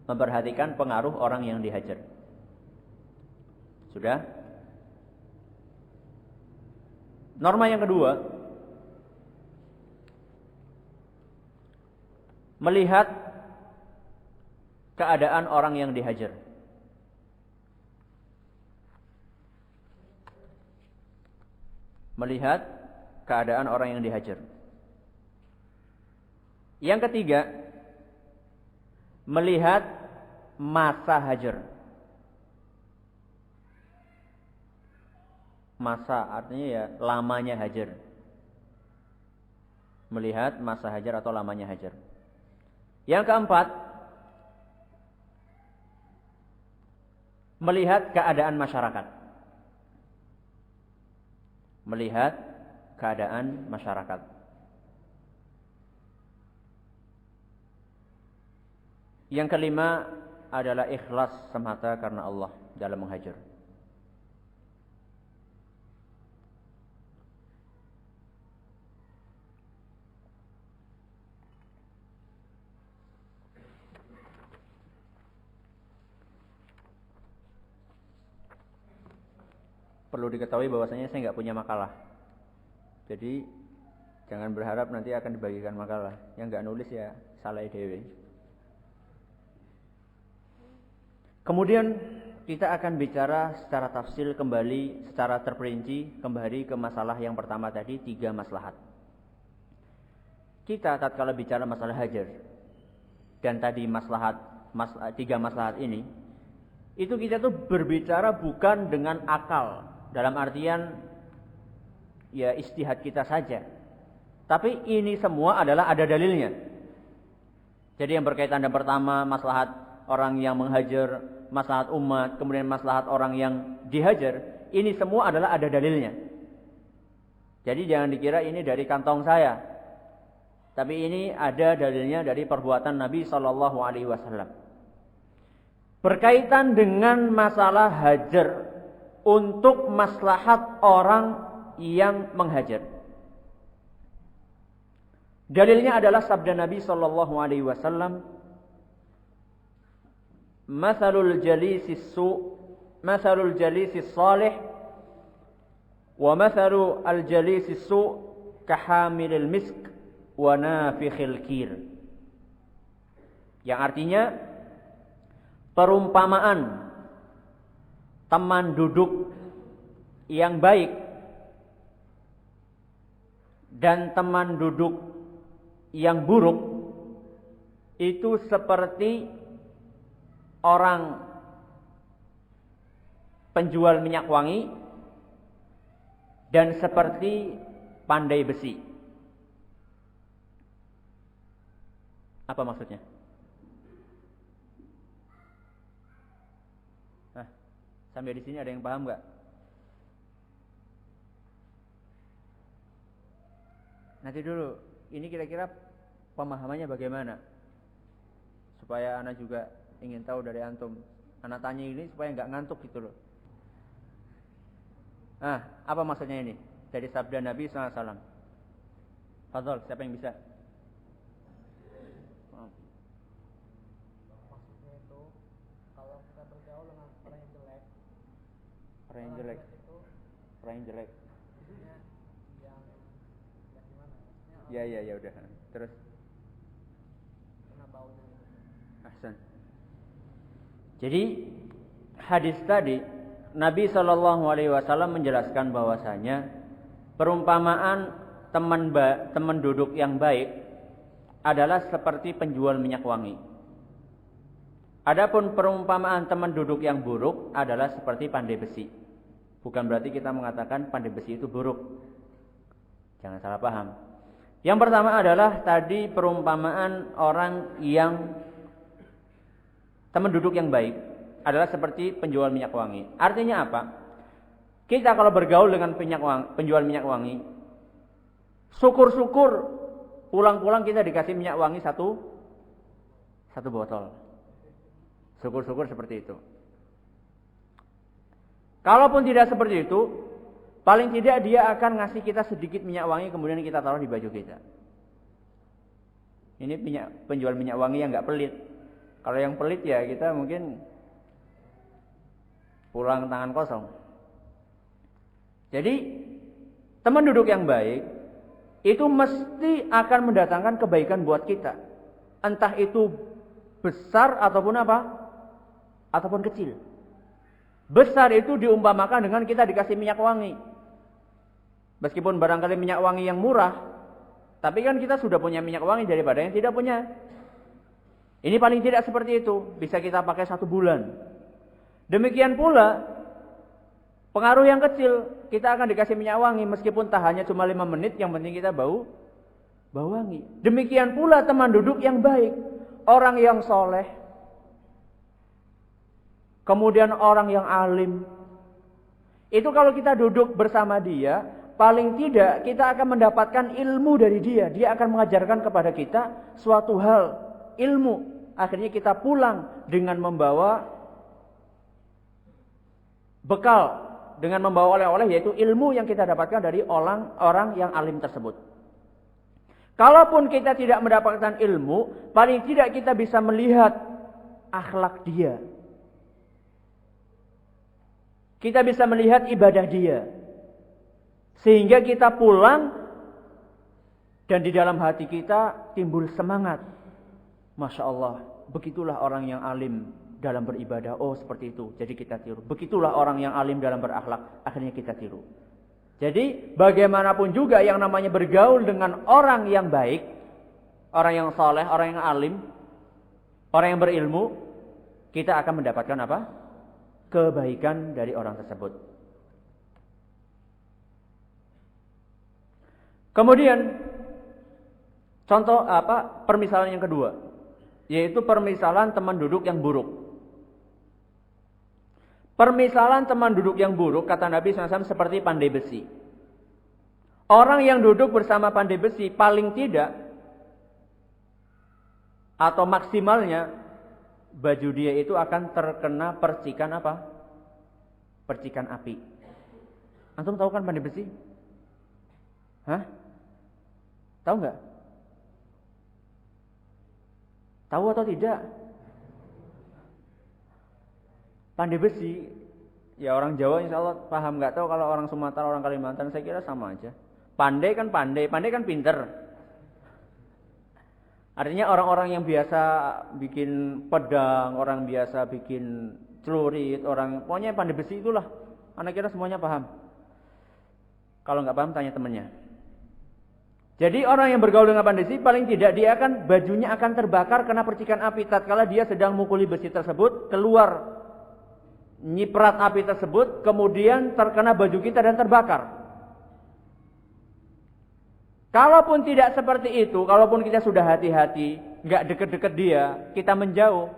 Memperhatikan pengaruh orang yang dihajar. Sudah? Norma yang kedua, melihat keadaan orang yang dihajar. Melihat keadaan orang yang dihajar. Yang ketiga, melihat masa hajar. Masa artinya ya lamanya hajar. Melihat masa hajar atau lamanya hajar. Yang keempat, melihat keadaan masyarakat. Melihat keadaan masyarakat. Yang kelima adalah ikhlas semata karena Allah dalam menghajar. Perlu diketahui bahwasanya saya nggak punya makalah. Jadi jangan berharap nanti akan dibagikan makalah. Yang nggak nulis ya salah dewe. Kemudian kita akan bicara secara tafsil kembali, secara terperinci kembali ke masalah yang pertama tadi, 3 maslahat. Kita tatkala bicara masalah hajar dan tadi maslahat 3 maslahat ini, itu kita tuh berbicara bukan dengan akal. Dalam artian ya ijtihad kita saja. Tapi ini semua adalah ada dalilnya. Jadi yang berkaitan dengan pertama maslahat orang yang menghajar, maslahat umat, kemudian maslahat orang yang dihajar, ini semua adalah ada dalilnya. Jadi jangan dikira ini dari kantong saya. Tapi ini ada dalilnya dari perbuatan Nabi SAW. berkaitan dengan masalah hajar untuk maslahat orang yang menghajar. Dalilnya adalah sabda Nabi sallallahu alaihi wasallam, "Matsalul jalisis salih wa matsalu al-jalisis su' kahamilil misk wa nafikhil kir." Yang artinya, perumpamaan teman duduk yang baik dan teman duduk yang buruk itu seperti orang penjual minyak wangi dan seperti pandai besi. Apa maksudnya? Sampai di sini ada yang paham nggak? Nanti dulu, ini kira-kira pemahamannya bagaimana? Supaya anak juga ingin tahu dari antum. Anak tanya ini supaya nggak ngantuk gitu loh. Apa maksudnya ini? Dari sabda Nabi SAW. Fadhol, siapa yang bisa? Maksudnya itu, kalau kita bergaul dengan orang yang jelek, Orang yang jelek. maksudnya yang gimana? Maksudnya Ya udah. Terus. kena baunya. Ahsan. Jadi hadis tadi Nabi Shallallahu Alaihi Wasallam menjelaskan bahwasanya perumpamaan teman duduk yang baik adalah seperti penjual minyak wangi. Adapun perumpamaan teman duduk yang buruk adalah seperti pandai besi. Bukan berarti kita mengatakan pandai besi itu buruk. Jangan salah paham. Yang pertama adalah tadi perumpamaan orang yang teman duduk yang baik adalah seperti penjual minyak wangi. Artinya apa? Kita kalau bergaul dengan penjual minyak wangi, syukur-syukur pulang-pulang kita dikasih minyak wangi satu botol. Syukur-syukur seperti itu. Kalaupun tidak seperti itu, paling tidak dia akan ngasih kita sedikit minyak wangi kemudian kita taruh di baju kita. Ini penjual minyak wangi yang nggak pelit. Kalau yang pelit ya kita mungkin pulang tangan kosong. Jadi teman duduk yang baik itu mesti akan mendatangkan kebaikan buat kita. Entah itu besar ataupun apa? Ataupun kecil. Besar itu diumpamakan dengan kita dikasih minyak wangi. Meskipun barangkali minyak wangi yang murah, tapi kan kita sudah punya minyak wangi daripada yang tidak punya. Ini paling tidak seperti itu, bisa kita pakai 1 bulan. Demikian pula pengaruh yang kecil, kita akan dikasih minyak wangi meskipun tahannya cuma 5 menit, yang penting kita bau wangi. Demikian pula teman duduk yang baik, orang yang soleh, kemudian orang yang alim. Itu kalau kita duduk bersama dia, paling tidak kita akan mendapatkan ilmu dari dia. Dia akan mengajarkan kepada kita suatu hal, ilmu. Akhirnya kita pulang dengan membawa bekal, dengan membawa oleh-oleh, yaitu ilmu yang kita dapatkan dari orang yang alim tersebut. Kalaupun kita tidak mendapatkan ilmu, paling tidak kita bisa melihat akhlak dia. Kita bisa melihat ibadah dia. Sehingga kita pulang dan di dalam hati kita timbul semangat. Masya Allah, begitulah orang yang alim dalam beribadah. Oh seperti itu, jadi kita tiru. Begitulah orang yang alim dalam berakhlak, akhirnya kita tiru. Jadi bagaimanapun juga yang namanya bergaul dengan orang yang baik, orang yang saleh, orang yang alim, orang yang berilmu, kita akan mendapatkan apa? Kebaikan dari orang tersebut. Kemudian contoh permisalan yang kedua, yaitu permisalan teman duduk yang buruk. Permisalan teman duduk yang buruk, kata Nabi SAW, seperti pandai besi. Orang yang duduk bersama pandai besi paling tidak atau maksimalnya baju dia itu akan terkena percikan apa? Percikan api. Antum tahu kan pandai besi? Hah? Tahu nggak? Tahu atau tidak? Pandai besi, ya orang Jawa insya Allah paham. Nggak tahu kalau orang Sumatera, orang Kalimantan, saya kira sama aja. Pandai kan pinter. Artinya orang-orang yang biasa bikin pedang, orang biasa bikin celurit, orang pokoknya pandai besi itulah. Anak kira semuanya paham. Kalau nggak paham tanya temannya. Jadi orang yang bergaul dengan pandai besi paling tidak dia akan bajunya akan terbakar kena percikan api tatkala dia sedang mukuli besi tersebut, keluar nyiprat api tersebut, kemudian terkena baju kita dan terbakar. Kalaupun tidak seperti itu, kalaupun kita sudah hati-hati, nggak deket-deket dia, kita menjauh,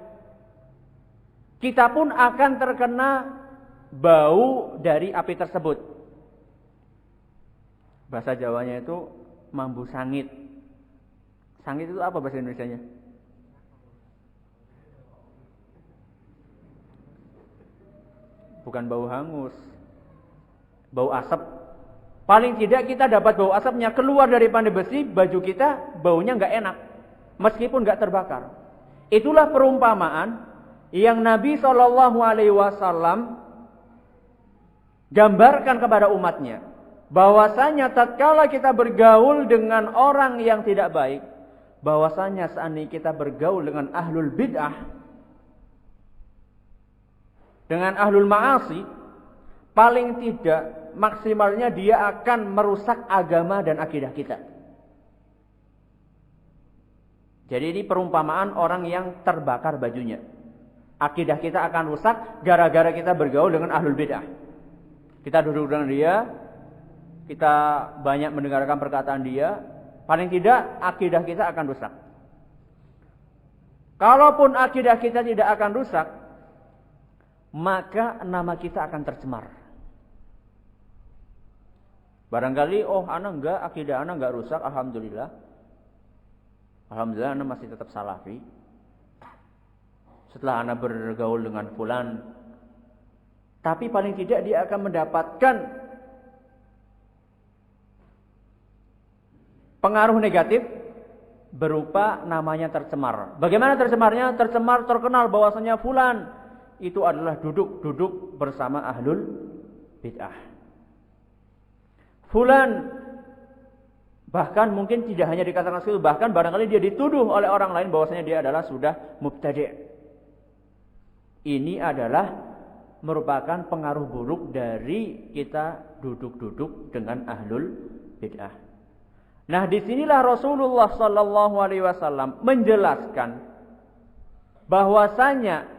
kita pun akan terkena bau dari api tersebut. Bahasa Jawanya itu mambu sangit. Sangit itu apa bahasa Indonesianya? Bukan bau hangus, bau asap. Paling tidak kita dapat bau asapnya keluar dari pandai besi, baju kita baunya nggak enak, meskipun nggak terbakar. Itulah perumpamaan yang Nabi SAW gambarkan kepada umatnya, bahwasanya tatkala kita bergaul dengan orang yang tidak baik, bahwasanya seandainya kita bergaul dengan ahlul bid'ah, dengan ahlul ma'asi, paling tidak maksimalnya dia akan merusak agama dan akidah kita. Jadi ini perumpamaan orang yang terbakar bajunya. Akidah kita akan rusak gara-gara kita bergaul dengan ahlul bid'ah. Kita duduk dengan dia, kita banyak mendengarkan perkataan dia, paling tidak akidah kita akan rusak. Kalaupun akidah kita tidak akan rusak, maka nama kita akan tercemar. Barangkali, akidah anak enggak rusak, alhamdulillah. Alhamdulillah anak masih tetap salafi. Setelah anak bergaul dengan fulan, tapi paling tidak dia akan mendapatkan pengaruh negatif berupa namanya tercemar. Bagaimana tercemarnya? Tercemar terkenal bahwasanya fulan itu adalah duduk bersama ahlul bid'ah. Fulan bahkan mungkin tidak hanya dikatakan seperti itu, bahkan barangkali dia dituduh oleh orang lain bahwasanya dia adalah sudah mubtadi'. Ini adalah merupakan pengaruh buruk dari kita duduk dengan ahlul bid'ah. Nah, disinilah Rasulullah sallallahu alaihi wasallam menjelaskan bahwasanya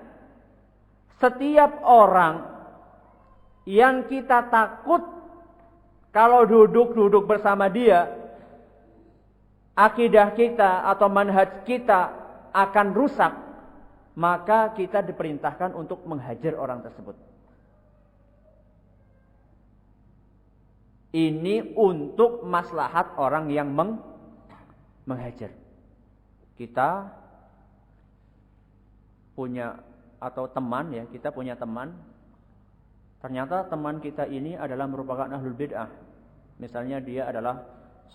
setiap orang yang kita takut kalau duduk bersama dia, akidah kita atau manhaj kita akan rusak, maka kita diperintahkan untuk menghajar orang tersebut. Ini untuk maslahat orang yang menghajar. Kita punya atau teman ya, kita punya teman. Ternyata teman kita ini adalah merupakan ahlul bid'ah. Misalnya dia adalah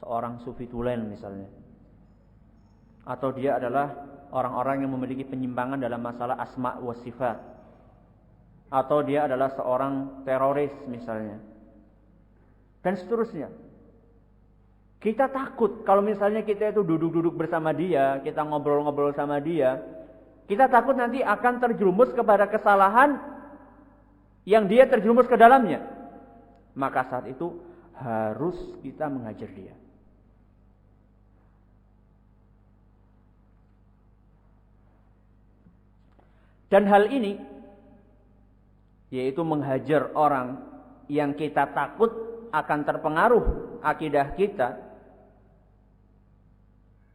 seorang sufi tulen misalnya. Atau dia adalah orang-orang yang memiliki penyimpangan dalam masalah asma wa sifat. Atau dia adalah seorang teroris misalnya. Dan seterusnya. Kita takut kalau misalnya kita itu duduk bersama dia, kita ngobrol-ngobrol sama dia, kita takut nanti akan terjerumus kepada kesalahan yang dia terjerumus ke dalamnya. Maka saat itu harus kita menghajar dia. Dan hal ini, yaitu menghajar orang yang kita takut akan terpengaruh akidah kita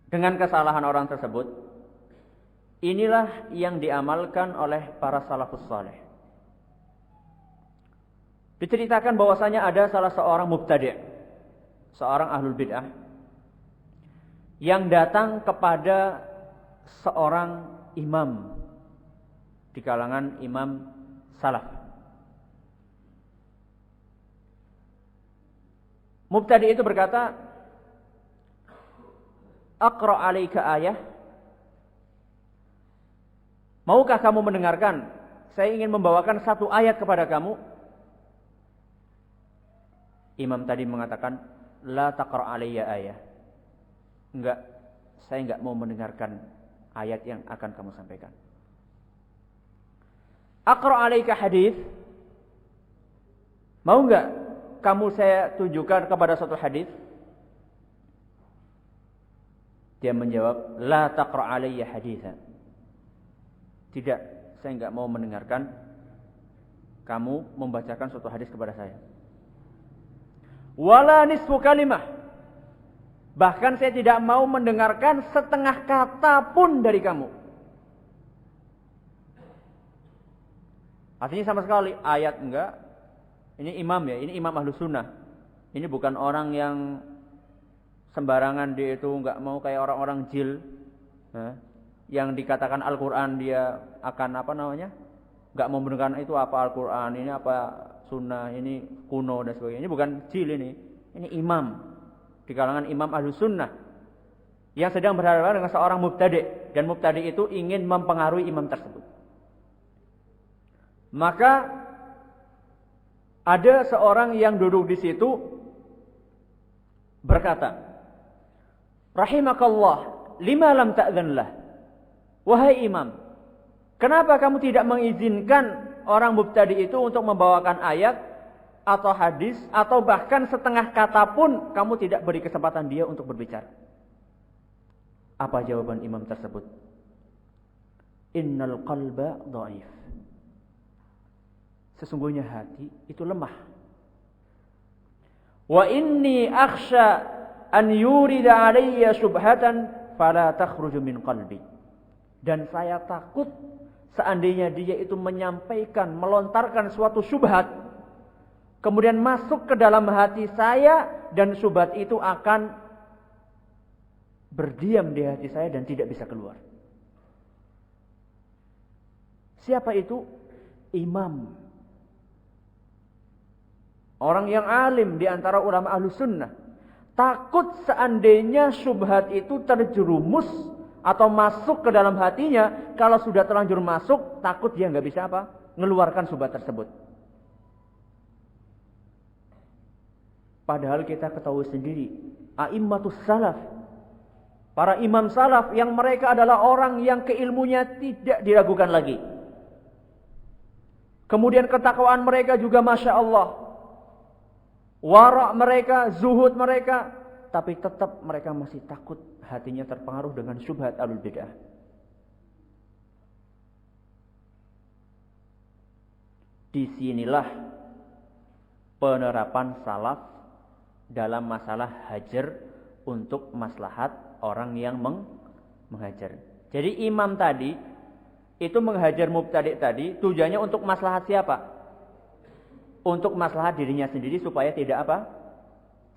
dengan kesalahan orang tersebut, inilah yang diamalkan oleh para salafus saleh. Diceritakan bahwasanya ada salah seorang mubtadi', seorang ahlul bid'ah, yang datang kepada seorang imam di kalangan imam salaf. Mubtadi itu berkata, "Aqra 'alaika ayah." Maukah kamu mendengarkan? Saya ingin membawakan satu ayat kepada kamu. Imam tadi mengatakan, "La taqra 'alayya ayah." Enggak, saya enggak mau mendengarkan ayat yang akan kamu sampaikan. "Aqra 'alaika hadis." Mau enggak kamu saya tunjukkan kepada suatu hadis? Dia menjawab, "La taqra 'alayya haditsan." Tidak, saya enggak mau mendengarkan kamu membacakan suatu hadis kepada saya. "Wala nisfu kalimah." Bahkan saya tidak mau mendengarkan setengah kata pun dari kamu. Artinya sama sekali ayat enggak. Ini imam ya, ini imam Ahlus Sunnah. Ini bukan orang yang sembarangan dia itu enggak mau kayak orang-orang jil. Yang dikatakan Al-Quran dia akan enggak mau mendengarkan itu apa Al-Quran, ini apa sunnah, ini kuno dan sebagainya. Ini bukan jil ini imam di kalangan imam Ahlus Sunnah yang sedang berhadapan dengan seorang mubtadi, dan mubtadi itu ingin mempengaruhi imam tersebut. Maka ada seorang yang duduk di situ berkata, "Rahimakallah, lima lam ta'dzan lah." Wahai imam, kenapa kamu tidak mengizinkan orang mubtadi itu untuk membawakan ayat atau hadis atau bahkan setengah kata pun kamu tidak beri kesempatan dia untuk berbicara? Apa jawaban imam tersebut? "Innal qalba dhaif." Sesungguhnya hati itu lemah. "Wa inni akhsha an yurida alayya subhatan fala takhruju min qalbi." Dan saya takut seandainya dia itu menyampaikan, melontarkan suatu syubhat, kemudian masuk ke dalam hati saya, dan syubhat itu akan berdiam di hati saya dan tidak bisa keluar. Siapa itu? Imam. Orang yang alim di antara ulama Ahlus Sunnah. Takut seandainya syubhat itu terjerumus atau masuk ke dalam hatinya, kalau sudah terlanjur masuk, takut dia nggak bisa mengeluarkan syubhat tersebut. Padahal kita ketahui sendiri, a'immatus salaf, para imam salaf yang mereka adalah orang yang keilmunya tidak diragukan lagi. Kemudian ketakwaan mereka juga Masya Allah. Wara' mereka, zuhud mereka, tapi tetap mereka masih takut hatinya terpengaruh dengan syubhat ahlul bid'ah. Disinilah penerapan salaf dalam masalah hajar untuk maslahat orang yang menghajar. Jadi imam tadi itu menghajar mubtadi tadi tujuannya untuk maslahat siapa? Untuk maslahat dirinya sendiri supaya tidak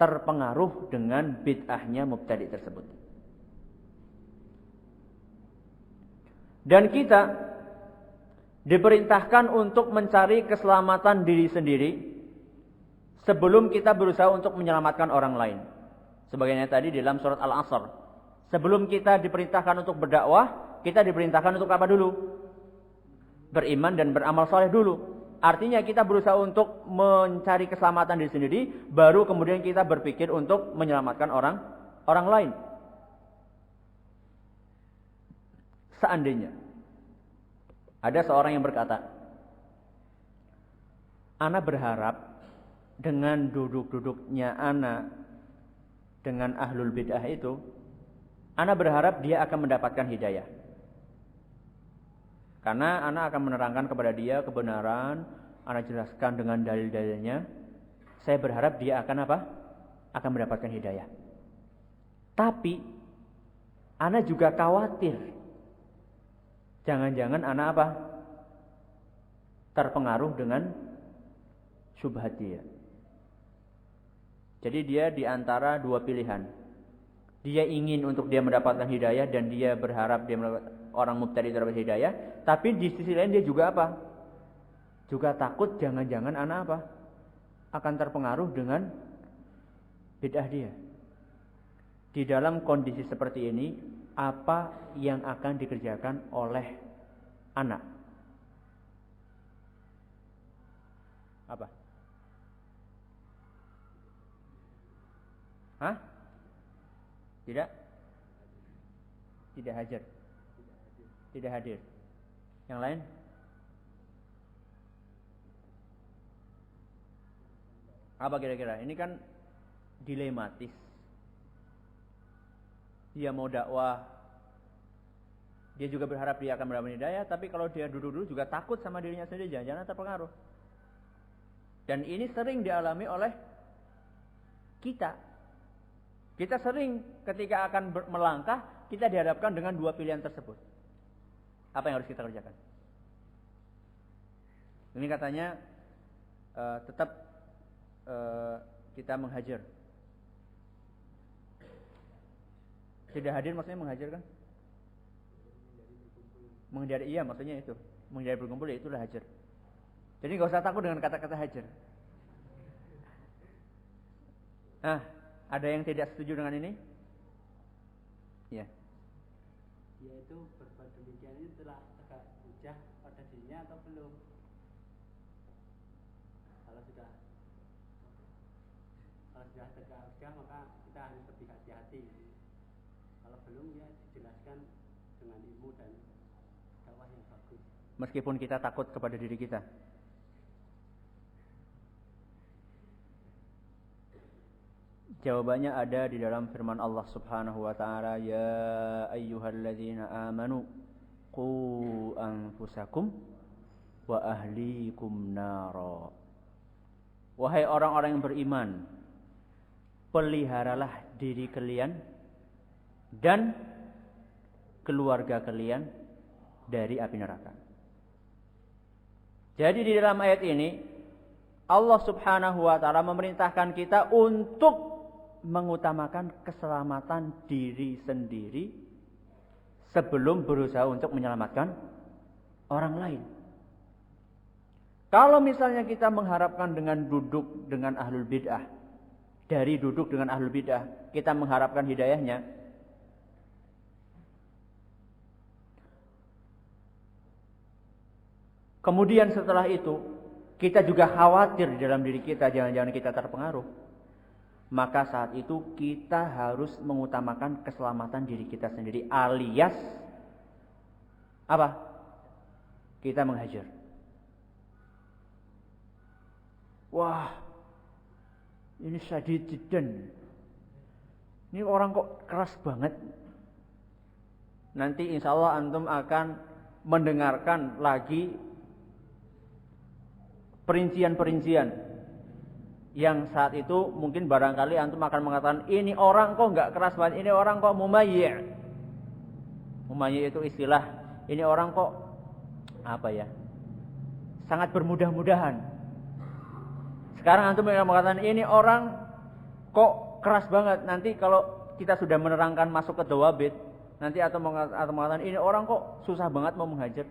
terpengaruh dengan bid'ahnya mubtadi tersebut. Dan kita diperintahkan untuk mencari keselamatan diri sendiri sebelum kita berusaha untuk menyelamatkan orang lain. Sebagaimana tadi di dalam surat Al-Asr. Sebelum kita diperintahkan untuk berdakwah, kita diperintahkan untuk apa dulu? Beriman dan beramal saleh dulu. Artinya kita berusaha untuk mencari keselamatan diri sendiri, baru kemudian kita berpikir untuk menyelamatkan orang lain. Seandainya ada seorang yang berkata, "Ana berharap dengan duduk-duduknya ana dengan ahlul bid'ah itu, ana berharap dia akan mendapatkan hidayah. Karena ana akan menerangkan kepada dia kebenaran, ana jelaskan dengan dalil-dalilnya. Saya berharap dia akan akan mendapatkan hidayah. Tapi ana juga khawatir jangan-jangan ana terpengaruh dengan syubhat dia. Jadi dia di antara dua pilihan. Dia ingin untuk dia mendapatkan hidayah dan dia berharap dia mendapatkan. orang mubtadi terdapat hidayah, tapi di sisi lain dia juga apa? Juga takut jangan-jangan anak apa? Akan terpengaruh dengan bid'ah dia. Di dalam kondisi seperti ini, apa yang akan dikerjakan oleh anak? Apa? Hah? Tidak? Tidak hadir. Tidak hadir. Yang lain? Apa kira-kira? Ini kan dilematis. Dia mau dakwah, dia juga berharap dia akan mendapat hidayah, tapi kalau dia duduk-duduk juga takut sama dirinya sendiri, jangan-jangan terpengaruh. Dan ini sering dialami oleh kita. Kita sering ketika akan melangkah, kita dihadapkan dengan dua pilihan tersebut. Apa yang harus kita kerjakan? Ini katanya tetap kita menghajar. Tidak hadir maksudnya menghajar kan? Menghindari, iya maksudnya itu. Menghindari berkumpul, ya itulah hajar. Jadi gak usah takut dengan kata-kata hajar. Nah, ada yang tidak setuju dengan ini? Ya. Yaitu berbuat demikian ini telah tegak hujah pada dirinya atau belum? Kalau sudah tegak hujah, maka kita harus lebih hati-hati. Kalau belum, ya dijelaskan dengan ilmu dan dakwah yang bagus. Meskipun kita takut kepada diri kita. Jawabannya ada di dalam firman Allah Subhanahu wa taala, ya ayyuhalladzina amanu qu anfusakum wa ahlikum nara. Wahai orang-orang yang beriman, peliharalah diri kalian dan keluarga kalian dari api neraka. Jadi di dalam ayat ini Allah Subhanahu wa taala memerintahkan kita untuk mengutamakan keselamatan diri sendiri sebelum berusaha untuk menyelamatkan orang lain. Kalau misalnya kita mengharapkan dengan duduk dengan ahlul bid'ah, dari duduk dengan ahlul bid'ah kita mengharapkan hidayahnya, kemudian setelah itu kita juga khawatir di dalam diri kita jangan-jangan kita terpengaruh, maka saat itu kita harus mengutamakan keselamatan diri kita sendiri, alias apa? Kita menghajar. Wah, ini syadid jiddan. Ini orang kok keras banget. Nanti insya Allah antum akan mendengarkan lagi perincian-perincian yang saat itu mungkin barangkali antum akan mengatakan ini orang kok nggak keras banget, ini orang kok mumayyi'. Mumayyi' itu istilah, ini orang kok apa ya, sangat bermudah-mudahan. Sekarang antum akan mengatakan ini orang kok keras banget. Nanti kalau kita sudah menerangkan masuk ke dawabit, nanti atau mengatakan ini orang kok susah banget mau menghajar.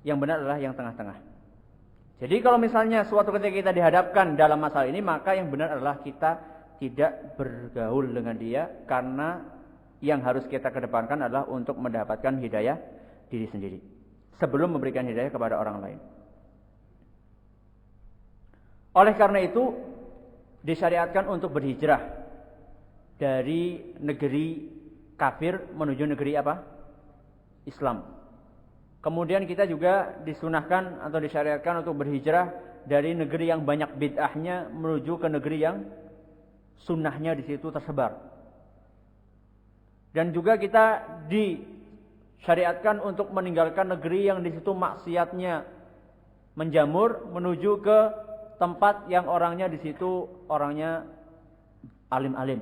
Yang benar adalah yang tengah-tengah. Jadi kalau misalnya suatu ketika kita dihadapkan dalam masalah ini, maka yang benar adalah kita tidak bergaul dengan dia, karena yang harus kita kedepankan adalah untuk mendapatkan hidayah diri sendiri sebelum memberikan hidayah kepada orang lain. Oleh karena itu disyariatkan untuk berhijrah dari negeri kafir menuju negeri apa? Islam. Kemudian kita juga disunahkan atau disyariatkan untuk berhijrah dari negeri yang banyak bid'ahnya menuju ke negeri yang sunnahnya di situ tersebar. Dan juga kita disyariatkan untuk meninggalkan negeri yang di situ maksiatnya menjamur menuju ke tempat yang orangnya di situ orangnya alim-alim.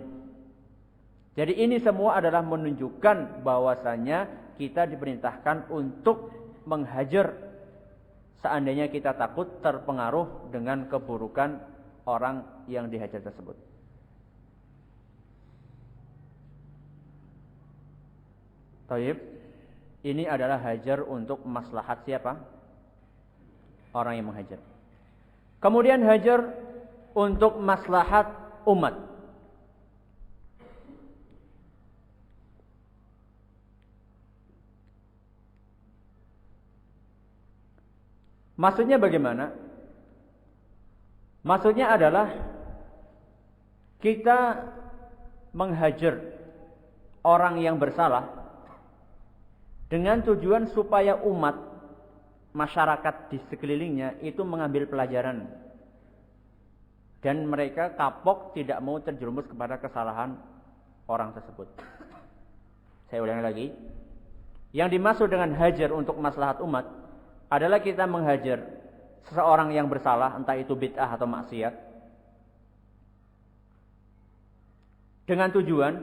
Jadi ini semua adalah menunjukkan bahwasanya kita diperintahkan untuk menghajar seandainya kita takut terpengaruh dengan keburukan orang yang dihajar tersebut. Taib. Ini adalah hajar untuk maslahat siapa? Orang yang menghajar. Kemudian hajar untuk maslahat umat. Maksudnya bagaimana? Maksudnya adalah kita menghajar orang yang bersalah dengan tujuan supaya umat, masyarakat di sekelilingnya itu mengambil pelajaran dan mereka kapok, tidak mau terjerumus kepada kesalahan orang tersebut. Saya ulangi lagi. Yang dimaksud dengan hajar untuk maslahat umat adalah kita menghajar seseorang yang bersalah, entah itu bid'ah atau maksiat, dengan tujuan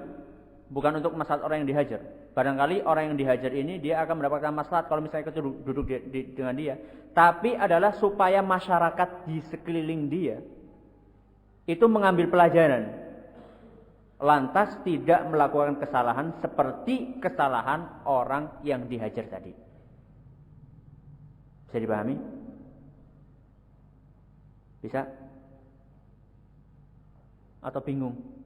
bukan untuk maslahat orang yang dihajar. Barangkali orang yang dihajar ini dia akan mendapatkan maslahat kalau misalnya kita duduk dengan dia, tapi adalah supaya masyarakat di sekeliling dia itu mengambil pelajaran, lantas tidak melakukan kesalahan seperti kesalahan orang yang dihajar tadi. Bisa dipahami? Bisa? Atau bingung?